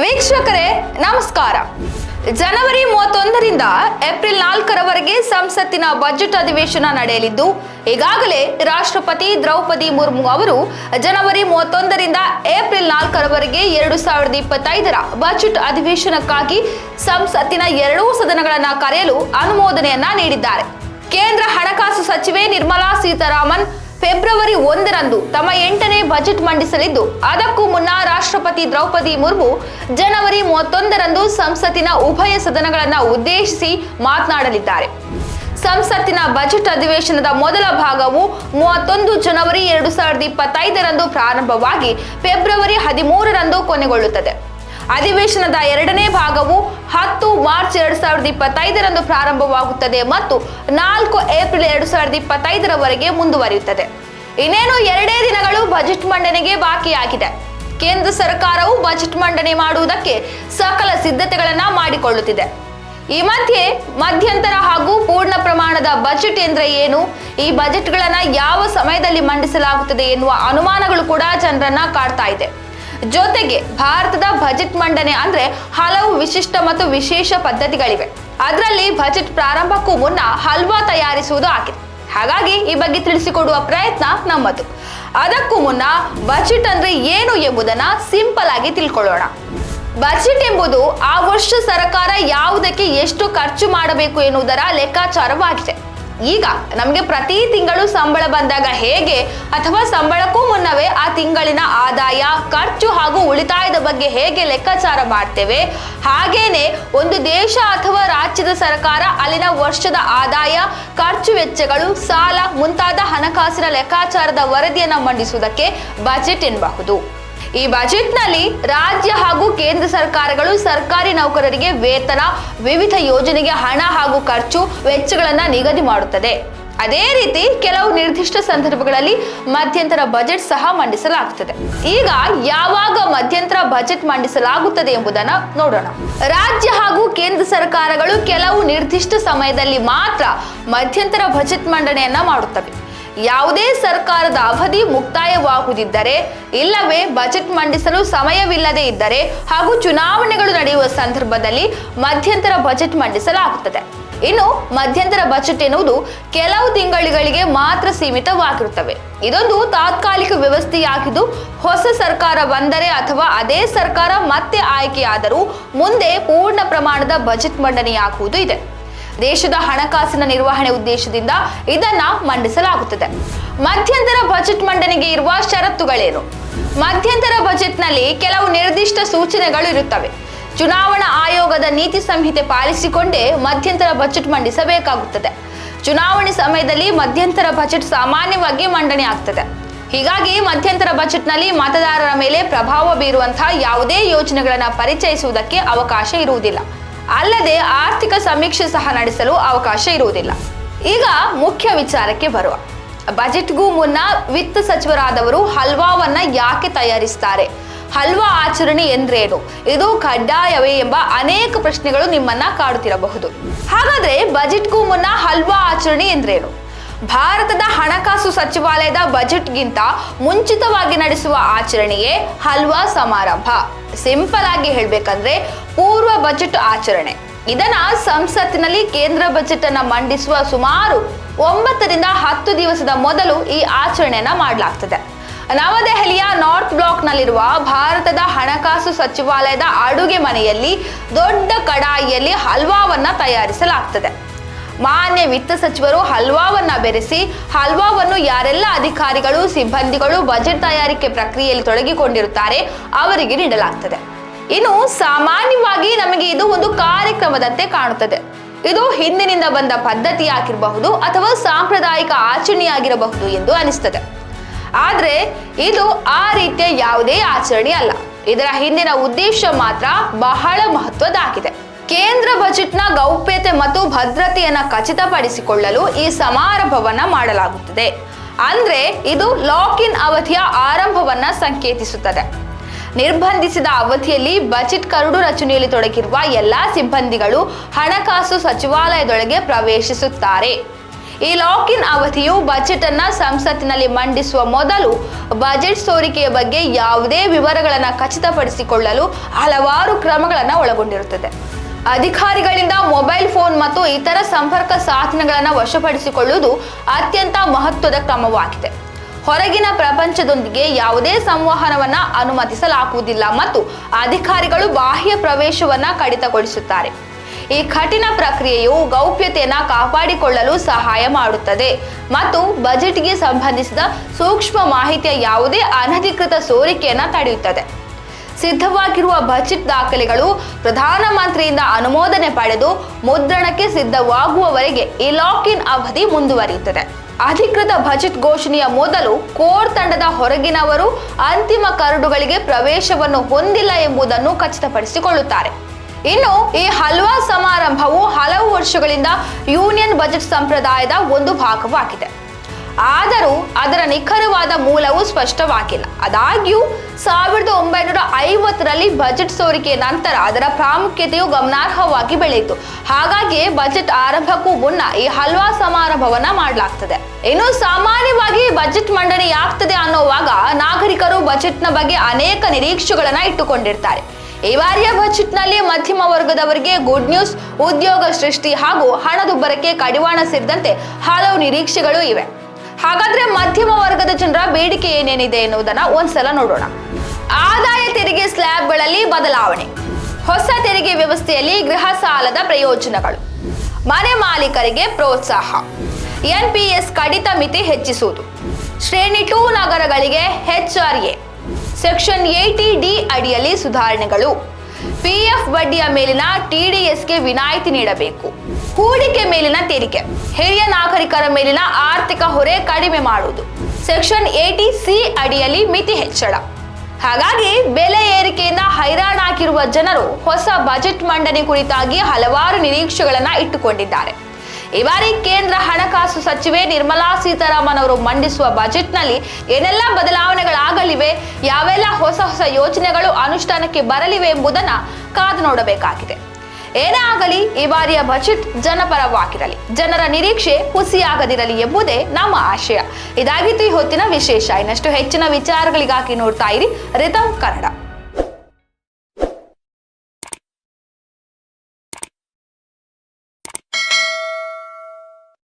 ವೀಕ್ಷಕರೇ ನಮಸ್ಕಾರ. ಜನವರಿ 31ರಿಂದ ಏಪ್ರಿಲ್ 4ರವರೆಗೆ ಸಂಸತ್ತಿನ ಬಜೆಟ್ ಅಧಿವೇಶನ ನಡೆಯಲಿದ್ದು, ಈಗಾಗಲೇ ರಾಷ್ಟ್ರಪತಿ ದ್ರೌಪದಿ ಮುರ್ಮು ಅವರು ಜನವರಿ 31ರಿಂದ ಏಪ್ರಿಲ್ 4ರವರೆಗೆ 2025ರ ಬಜೆಟ್ ಅಧಿವೇಶನಕ್ಕಾಗಿ ಸಂಸತ್ತಿನ ಎರಡೂ ಸದನಗಳನ್ನು ಕರೆಯಲು ಅನುಮೋದನೆಯನ್ನ ನೀಡಿದ್ದಾರೆ. ಕೇಂದ್ರ ಹಣಕಾಸು ಸಚಿವೆ ನಿರ್ಮಲಾ ಸೀತಾರಾಮನ್ ಫೆಬ್ರವರಿ 1ರಂದು ತಮ್ಮ 8ನೇ ಬಜೆಟ್ ಮಂಡಿಸಲಿದ್ದು, ಅದಕ್ಕೂ ಮುನ್ನ ರಾಷ್ಟ್ರಪತಿ ದ್ರೌಪದಿ ಮುರ್ಮು ಜನವರಿ 31ರಂದು ಸಂಸತ್ತಿನ ಉಭಯ ಸದನಗಳನ್ನು ಉದ್ದೇಶಿಸಿ ಮಾತನಾಡಲಿದ್ದಾರೆ. ಸಂಸತ್ತಿನ ಬಜೆಟ್ ಅಧಿವೇಶನದ ಮೊದಲ ಭಾಗವು 31 ಜನವರಿ 2025ರಂದು ಪ್ರಾರಂಭವಾಗಿ ಫೆಬ್ರವರಿ 13ರಂದು ಕೊನೆಗೊಳ್ಳುತ್ತದೆ. ಅಧಿವೇಶನದ ಎರಡನೇ ಭಾಗವು 10 ಮಾರ್ಚ್ 2025ರಂದು ಪ್ರಾರಂಭವಾಗುತ್ತದೆ ಮತ್ತು 4 ಏಪ್ರಿಲ್ 2025ರವರೆಗೆ ಮುಂದುವರಿಯುತ್ತದೆ. ಇನ್ನೇನು 2 ದಿನಗಳು ಬಜೆಟ್ ಮಂಡನೆಗೆ ಬಾಕಿಯಾಗಿದೆ. ಕೇಂದ್ರ ಸರ್ಕಾರವು ಬಜೆಟ್ ಮಂಡನೆ ಮಾಡುವುದಕ್ಕೆ ಸಕಲ ಸಿದ್ಧತೆಗಳನ್ನ ಮಾಡಿಕೊಳ್ಳುತ್ತಿದೆ. ಈ ಮಧ್ಯೆ ಮಧ್ಯಂತರ ಹಾಗೂ ಪೂರ್ಣ ಪ್ರಮಾಣದ ಬಜೆಟ್ ಎಂದ್ರೆ ಏನು, ಈ ಬಜೆಟ್ಗಳನ್ನ ಯಾವ ಸಮಯದಲ್ಲಿ ಮಂಡಿಸಲಾಗುತ್ತದೆ ಎನ್ನುವ ಅನುಮಾನಗಳು ಕೂಡ ಜನರನ್ನ ಕಾಡ್ತಾ ಇದೆ. ಜೊತೆಗೆ ಭಾರತದ ಬಜೆಟ್ ಮಂಡನೆ ಅಂದ್ರೆ ಹಲವು ವಿಶಿಷ್ಟ ಮತ್ತು ವಿಶೇಷ ಪದ್ಧತಿಗಳಿವೆ. ಅದರಲ್ಲಿ ಬಜೆಟ್ ಪ್ರಾರಂಭಕ್ಕೂ ಮುನ್ನ ಹಲ್ವಾ ತಯಾರಿಸುವುದು ಆಗಿದೆ. ಹಾಗಾಗಿ ಈ ಬಗ್ಗೆ ತಿಳಿಸಿಕೊಡುವ ಪ್ರಯತ್ನ ನಮ್ಮದು. ಅದಕ್ಕೂ ಮುನ್ನ ಬಜೆಟ್ ಅಂದ್ರೆ ಏನು ಎಂಬುದನ್ನ ಸಿಂಪಲ್ ಆಗಿ ತಿಳ್ಕೊಳ್ಳೋಣ. ಬಜೆಟ್ ಎಂಬುದು ಆ ವರ್ಷ ಸರ್ಕಾರ ಯಾವುದಕ್ಕೆ ಎಷ್ಟು ಖರ್ಚು ಮಾಡಬೇಕು ಎನ್ನುವುದರ ಲೆಕ್ಕಾಚಾರವಾಗಿದೆ. ಈಗ ನಮಗೆ ಪ್ರತಿ ತಿಂಗಳು ಸಂಬಳ ಬಂದಾಗ ಹೇಗೆ ಅಥವಾ ಸಂಬಳಕ್ಕೂ ಮುನ್ನವೇ ಆ ತಿಂಗಳಿನ ಆದಾಯ, ಖರ್ಚು ಹಾಗೂ ಉಳಿತಾಯದ ಬಗ್ಗೆ ಹೇಗೆ ಲೆಕ್ಕಾಚಾರ ಮಾಡ್ತೇವೆ, ಹಾಗೇನೆ ಒಂದು ದೇಶ ಅಥವಾ ರಾಜ್ಯದ ಸರ್ಕಾರ ಅಲ್ಲಿನ ವರ್ಷದ ಆದಾಯ, ಖರ್ಚು ವೆಚ್ಚಗಳು, ಸಾಲ ಮುಂತಾದ ಹಣಕಾಸಿನ ಲೆಕ್ಕಾಚಾರದ ವರದಿಯನ್ನು ಮಂಡಿಸುವುದಕ್ಕೆ ಬಜೆಟ್ ಎನ್ನಬಹುದು. ಈ ಬಜೆಟ್ನಲ್ಲಿ ರಾಜ್ಯ ಹಾಗೂ ಕೇಂದ್ರ ಸರ್ಕಾರಗಳು ಸರ್ಕಾರಿ ನೌಕರರಿಗೆ ವೇತನ, ವಿವಿಧ ಯೋಜನೆಗೆ ಹಣ ಹಾಗೂ ಖರ್ಚು ವೆಚ್ಚಗಳನ್ನ ನಿಗದಿ ಮಾಡುತ್ತದೆ. ಅದೇ ರೀತಿ ಕೆಲವು ನಿರ್ದಿಷ್ಟ ಸಂದರ್ಭಗಳಲ್ಲಿ ಮಧ್ಯಂತರ ಬಜೆಟ್ ಸಹ ಮಂಡಿಸಲಾಗುತ್ತದೆ. ಈಗ ಯಾವಾಗ ಮಧ್ಯಂತರ ಬಜೆಟ್ ಮಂಡಿಸಲಾಗುತ್ತದೆ ಎಂಬುದನ್ನು ನೋಡೋಣ. ರಾಜ್ಯ ಹಾಗೂ ಕೇಂದ್ರ ಸರ್ಕಾರಗಳು ಕೆಲವು ನಿರ್ದಿಷ್ಟ ಸಮಯದಲ್ಲಿ ಮಾತ್ರ ಮಧ್ಯಂತರ ಬಜೆಟ್ ಮಂಡನೆಯನ್ನ ಮಾಡುತ್ತವೆ. ಯಾವುದೇ ಸರ್ಕಾರದ ಅವಧಿ ಮುಕ್ತಾಯವಾಗುವುದಿದ್ದರೆ, ಇಲ್ಲವೇ ಬಜೆಟ್ ಮಂಡಿಸಲು ಸಮಯವಿಲ್ಲದೆ ಇದ್ದರೆ ಹಾಗೂ ಚುನಾವಣೆಗಳು ನಡೆಯುವ ಸಂದರ್ಭದಲ್ಲಿ ಮಧ್ಯಂತರ ಬಜೆಟ್ ಮಂಡಿಸಲಾಗುತ್ತದೆ. ಇನ್ನು ಮಧ್ಯಂತರ ಬಜೆಟ್ ಎನ್ನುವುದು ಕೆಲವು ತಿಂಗಳಿಗೆ ಮಾತ್ರ ಸೀಮಿತವಾಗಿರುತ್ತವೆ. ಇದೊಂದು ತಾತ್ಕಾಲಿಕ ವ್ಯವಸ್ಥೆಯಾಗಿದ್ದು, ಹೊಸ ಸರ್ಕಾರ ಬಂದರೆ ಅಥವಾ ಅದೇ ಸರ್ಕಾರ ಮತ್ತೆ ಆಯ್ಕೆಯಾದರೂ ಮುಂದೆ ಪೂರ್ಣ ಪ್ರಮಾಣದ ಬಜೆಟ್ ಮಂಡನೆಯಾಗುವುದು ಇದೆ. ದೇಶದ ಹಣಕಾಸಿನ ನಿರ್ವಹಣೆ ಉದ್ದೇಶದಿಂದ ಇದನ್ನ ಮಂಡಿಸಲಾಗುತ್ತದೆ. ಮಧ್ಯಂತರ ಬಜೆಟ್ ಮಂಡನೆಗೆ ಇರುವ ಷರತ್ತುಗಳೇನು? ಮಧ್ಯಂತರ ಬಜೆಟ್ನಲ್ಲಿ ಕೆಲವು ನಿರ್ದಿಷ್ಟ ಸೂಚನೆಗಳು ಇರುತ್ತವೆ. ಚುನಾವಣಾ ಆಯೋಗದ ನೀತಿ ಸಂಹಿತೆ ಪಾಲಿಸಿಕೊಂಡೇ ಮಧ್ಯಂತರ ಬಜೆಟ್ ಮಂಡಿಸಬೇಕಾಗುತ್ತದೆ. ಚುನಾವಣೆ ಸಮಯದಲ್ಲಿ ಮಧ್ಯಂತರ ಬಜೆಟ್ ಸಾಮಾನ್ಯವಾಗಿ ಮಂಡನೆ ಆಗ್ತದೆ. ಹೀಗಾಗಿ ಮಧ್ಯಂತರ ಬಜೆಟ್ನಲ್ಲಿ ಮತದಾರರ ಮೇಲೆ ಪ್ರಭಾವ ಬೀರುವಂತಹ ಯಾವುದೇ ಯೋಜನೆಗಳನ್ನು ಪರಿಚಯಿಸುವುದಕ್ಕೆ ಅವಕಾಶ ಇರುವುದಿಲ್ಲ. ಅಲ್ಲದೆ ಆರ್ಥಿಕ ಸಮೀಕ್ಷೆ ಸಹ ನಡೆಸಲು ಅವಕಾಶ ಇರುವುದಿಲ್ಲ. ಈಗ ಮುಖ್ಯ ವಿಚಾರಕ್ಕೆ ಬರುವ. ಬಜೆಟ್ಗೂ ಮುನ್ನ ವಿತ್ತ ಸಚಿವರಾದವರು ಹಲ್ವಾವನ್ನ ಯಾಕೆ ತಯಾರಿಸ್ತಾರೆ? ಹಲ್ವಾ ಆಚರಣೆ ಎಂದ್ರೇನು? ಇದು ಕಡ್ಡಾಯವೇ ಎಂಬ ಅನೇಕ ಪ್ರಶ್ನೆಗಳು ನಿಮ್ಮನ್ನ ಕಾಡುತ್ತಿರಬಹುದು. ಹಾಗಾದ್ರೆ ಬಜೆಟ್ಗೂ ಮುನ್ನ ಹಲ್ವಾ ಆಚರಣೆ ಎಂದ್ರೇನು? ಭಾರತದ ಹಣಕಾಸು ಸಚಿವಾಲಯದ ಬಜೆಟ್ಗಿಂತ ಮುಂಚಿತವಾಗಿ ನಡೆಸುವ ಆಚರಣೆಯೇ ಹಲ್ವಾ ಸಮಾರಂಭ. ಸಿಂಪಲ್ ಆಗಿ ಹೇಳ್ಬೇಕಂದ್ರೆ ಪೂರ್ವ ಬಜೆಟ್ ಆಚರಣೆ. ಇದನ್ನ ಸಂಸತ್ತಿನಲ್ಲಿ ಕೇಂದ್ರ ಬಜೆಟ್ ಅನ್ನ ಮಂಡಿಸುವ ಸುಮಾರು 9ರಿಂದ 10 ದಿವಸದ ಮೊದಲು ಈ ಆಚರಣೆಯನ್ನ ಮಾಡಲಾಗ್ತದೆ. ನವದೆಹಲಿಯ ನಾರ್ತ್ ಬ್ಲಾಕ್ ನಲ್ಲಿರುವ ಭಾರತದ ಹಣಕಾಸು ಸಚಿವಾಲಯದ ಅಡುಗೆ ಮನೆಯಲ್ಲಿ ದೊಡ್ಡ ಕಡಾಯಿಯಲ್ಲಿ ಹಲ್ವಾವನ್ನ ತಯಾರಿಸಲಾಗ್ತದೆ. ಮಾನ್ಯ ವಿತ್ತ ಸಚಿವರು ಹಲ್ವಾವನ್ನ ಬೆರೆಸಿ, ಹಲ್ವಾವನ್ನು ಯಾರೆಲ್ಲ ಅಧಿಕಾರಿಗಳು, ಸಿಬ್ಬಂದಿಗಳು ಬಜೆಟ್ ತಯಾರಿಕೆ ಪ್ರಕ್ರಿಯೆಯಲ್ಲಿ ತೊಡಗಿಕೊಂಡಿರುತ್ತಾರೆ ಅವರಿಗೆ ನೀಡಲಾಗ್ತದೆ. ಇನ್ನು ಸಾಮಾನ್ಯವಾಗಿ ನಮಗೆ ಇದು ಒಂದು ಕಾರ್ಯಕ್ರಮದಂತೆ ಕಾಣುತ್ತದೆ. ಇದು ಹಿಂದಿನಿಂದ ಬಂದ ಪದ್ಧತಿಯಾಗಿರಬಹುದು ಅಥವಾ ಸಾಂಪ್ರದಾಯಿಕ ಆಚರಣೆಯಾಗಿರಬಹುದು ಎಂದು ಅನಿಸ್ತದೆ. ಆದ್ರೆ ಇದು ಆ ರೀತಿಯ ಯಾವುದೇ ಆಚರಣೆ ಅಲ್ಲ. ಇದರ ಹಿಂದಿನ ಉದ್ದೇಶ ಮಾತ್ರ ಬಹಳ ಮಹತ್ವದಾಗಿದೆ. ಕೇಂದ್ರ ಬಜೆಟ್ನ ಗೌಪ್ಯತೆ ಮತ್ತು ಭದ್ರತೆಯನ್ನ ಖಚಿತಪಡಿಸಿಕೊಳ್ಳಲು ಈ ಸಮಾರಂಭವನ್ನ ಮಾಡಲಾಗುತ್ತದೆ. ಅಂದ್ರೆ ಇದು ಲಾಕ್ ಇನ್ ಅವಧಿಯ ಆರಂಭವನ್ನ ಸಂಕೇತಿಸುತ್ತದೆ. ನಿರ್ಬಂಧಿಸಿದ ಅವಧಿಯಲ್ಲಿ ಬಜೆಟ್ ಕರಡು ರಚನೆಯಲ್ಲಿ ತೊಡಗಿರುವ ಎಲ್ಲಾ ಸಿಬ್ಬಂದಿಗಳು ಹಣಕಾಸು ಸಚಿವಾಲಯದೊಳಗೆ ಪ್ರವೇಶಿಸುತ್ತಾರೆ. ಈ ಲಾಕ್ ಇನ್ ಅವಧಿಯು ಬಜೆಟ್ ಅನ್ನ ಸಂಸತ್ತಿನಲ್ಲಿ ಮಂಡಿಸುವ ಮೊದಲು ಬಜೆಟ್ ಸೋರಿಕೆಯ ಬಗ್ಗೆ ಯಾವುದೇ ವಿವರಗಳನ್ನು ಖಚಿತಪಡಿಸಿಕೊಳ್ಳಲು ಹಲವಾರು ಕ್ರಮಗಳನ್ನು ಒಳಗೊಂಡಿರುತ್ತದೆ. ಅಧಿಕಾರಿಗಳಿಂದ ಮೊಬೈಲ್ ಫೋನ್ ಮತ್ತು ಇತರ ಸಂಪರ್ಕ ಸಾಧನಗಳನ್ನು ವಶಪಡಿಸಿಕೊಳ್ಳುವುದು ಅತ್ಯಂತ ಮಹತ್ವದ ಕ್ರಮವಾಗಿದೆ. ಹೊರಗಿನ ಪ್ರಪಂಚದೊಂದಿಗೆ ಯಾವುದೇ ಸಂವಹನವನ್ನ ಅನುಮತಿಸಲಾಗುವುದಿಲ್ಲ ಮತ್ತು ಅಧಿಕಾರಿಗಳು ಬಾಹ್ಯ ಪ್ರವೇಶವನ್ನ ಕಡಿತಗೊಳಿಸುತ್ತಾರೆ. ಈ ಕಠಿಣ ಪ್ರಕ್ರಿಯೆಯು ಗೌಪ್ಯತೆಯನ್ನು ಕಾಪಾಡಿಕೊಳ್ಳಲು ಸಹಾಯ ಮಾಡುತ್ತದೆ ಮತ್ತು ಬಜೆಟ್ಗೆ ಸಂಬಂಧಿಸಿದ ಸೂಕ್ಷ್ಮ ಮಾಹಿತಿಯ ಯಾವುದೇ ಅನಧಿಕೃತ ಸೋರಿಕೆಯನ್ನು ತಡೆಯುತ್ತದೆ. ಸಿದ್ಧವಾಗಿರುವ ಬಜೆಟ್ ದಾಖಲೆಗಳು ಪ್ರಧಾನಮಂತ್ರಿಯಿಂದ ಅನುಮೋದನೆ ಪಡೆದು ಮುದ್ರಣಕ್ಕೆ ಸಿದ್ಧವಾಗುವವರೆಗೆ ಈ ಲಾಕ್ ಇನ್ ಅವಧಿ ಮುಂದುವರಿಯುತ್ತದೆ. ಅಧಿಕೃತ ಬಜೆಟ್ ಘೋಷಣೆಯ ಮೊದಲು ಕೋರ್ ತಂಡದ ಹೊರಗಿನವರು ಅಂತಿಮ ಕರಡುಗಳಿಗೆ ಪ್ರವೇಶವನ್ನು ಹೊಂದಿಲ್ಲ ಎಂಬುದನ್ನು ಖಚಿತಪಡಿಸಿಕೊಳ್ಳುತ್ತಾರೆ. ಇನ್ನು ಈ ಹಲ್ವಾ ಸಮಾರಂಭವು ಹಲವು ವರ್ಷಗಳಿಂದ ಯೂನಿಯನ್ ಬಜೆಟ್ ಸಂಪ್ರದಾಯದ ಒಂದು ಭಾಗವಾಗಿದೆ. ಆದರೂ ಅದರ ನಿಖರವಾದ ಮೂಲವು ಸ್ಪಷ್ಟವಾಗಿಲ್ಲ. ಆದಾಗ್ಯೂ 1950ರಲ್ಲಿ ಬಜೆಟ್ ಸೋರಿಕೆಯ ನಂತರ ಅದರ ಪ್ರಾಮುಖ್ಯತೆಯು ಗಮನಾರ್ಹವಾಗಿ ಬೆಳೆಯಿತು. ಹಾಗಾಗಿ ಬಜೆಟ್ ಆರಂಭಕ್ಕೂ ಮುನ್ನ ಈ ಹಲ್ವಾ ಸಮಾರಂಭವನ್ನ ಮಾಡಲಾಗ್ತದೆ. ಇನ್ನು ಸಾಮಾನ್ಯವಾಗಿ ಬಜೆಟ್ ಮಂಡನೆಯಾಗ್ತದೆ ಅನ್ನೋವಾಗ ನಾಗರಿಕರು ಬಜೆಟ್ನ ಬಗ್ಗೆ ಅನೇಕ ನಿರೀಕ್ಷೆಗಳನ್ನ ಇಟ್ಟುಕೊಂಡಿರ್ತಾರೆ. ಈ ಬಾರಿಯ ಬಜೆಟ್ನಲ್ಲಿ ಮಧ್ಯಮ ವರ್ಗದವರಿಗೆ ಗುಡ್ ನ್ಯೂಸ್, ಉದ್ಯೋಗ ಸೃಷ್ಟಿ ಹಾಗೂ ಹಣದುಬ್ಬರಕ್ಕೆ ಕಡಿವಾಣ ಸೇರಿದಂತೆ ಹಲವು ನಿರೀಕ್ಷೆಗಳು ಇವೆ. ಹಾಗಾದ್ರೆ ಮಧ್ಯಮ ವರ್ಗದ ಜನರ ಬೇಡಿಕೆ ಏನೇನಿದೆ ಎನ್ನುವುದನ್ನ ಒಂದ್ಸಲ ನೋಡೋಣ. ಆದಾಯ ತೆರಿಗೆ ಸ್ಲ್ಯಾಬ್ಗಳಲ್ಲಿ ಬದಲಾವಣೆ, ಹೊಸ ತೆರಿಗೆ ವ್ಯವಸ್ಥೆಯಲ್ಲಿ ಗೃಹ ಸಾಲದ ಪ್ರಯೋಜನಗಳು, ಮನೆ ಮಾಲೀಕರಿಗೆ ಪ್ರೋತ್ಸಾಹ, ಎನ್ಪಿಎಸ್ ಕಡಿತ ಮಿತಿ ಹೆಚ್ಚಿಸುವುದು, ಶ್ರೇಣಿ 2 ನಗರಗಳಿಗೆ HRA, ಸೆಕ್ಷನ್ 80D ಅಡಿಯಲ್ಲಿ ಸುಧಾರಣೆಗಳು, ಪಿಎಫ್ ಬಡ್ಡಿಯ ಮೇಲಿನ TDSಗೆ ವಿನಾಯಿತಿ ನೀಡಬೇಕು, ಹೂಡಿಕೆ ಮೇಲಿನ ತೆರಿಗೆ, ಹಿರಿಯ ನಾಗರಿಕರ ಮೇಲಿನ ಆರ್ಥಿಕ ಹೊರೆ ಕಡಿಮೆ ಮಾಡುವುದು, ಸೆಕ್ಷನ್ 80C ಅಡಿಯಲ್ಲಿ ಮಿತಿ ಹೆಚ್ಚಳ. ಹಾಗಾಗಿ ಬೆಲೆ ಏರಿಕೆಯಿಂದ ಹೈರಾಣಾಗಿರುವ ಜನರು ಹೊಸ ಬಜೆಟ್ ಮಂಡನೆ ಕುರಿತಾಗಿ ಹಲವಾರು ನಿರೀಕ್ಷೆಗಳನ್ನ ಇಟ್ಟುಕೊಂಡಿದ್ದಾರೆ. ಈ ಬಾರಿ ಕೇಂದ್ರ ಹಣಕಾಸು ಸಚಿವೆ ನಿರ್ಮಲಾ ಸೀತಾರಾಮನ್ ಅವರು ಮಂಡಿಸುವ ಬಜೆಟ್ನಲ್ಲಿ ಏನೆಲ್ಲ ಬದಲಾವಣೆಗಳಾಗಲಿವೆ, ಯಾವೆಲ್ಲ ಹೊಸ ಯೋಜನೆಗಳು ಅನುಷ್ಠಾನಕ್ಕೆ ಬರಲಿವೆ ಎಂಬುದನ್ನ ಕಾದು ನೋಡಬೇಕಾಗಿದೆ. ಏನೇ ಆಗಲಿ ಈ ಬಾರಿಯ ಬಜೆಟ್ ಜನಪರವಾಗಿರಲಿ, ಜನರ ನಿರೀಕ್ಷೆ ಹುಸಿಯಾಗದಿರಲಿ ಎಂಬುದೇ ನಮ್ಮ ಆಶಯ. ಇದಾಗಿತ್ತು ಈ ಹೊತ್ತಿನ ವಿಶೇಷ. ಇನ್ನಷ್ಟು ಹೆಚ್ಚಿನ ವಿಚಾರಗಳಿಗಾಗಿ ನೋಡ್ತಾ ಇರಿ ರಿತಮ್ ಕನ್ನಡ.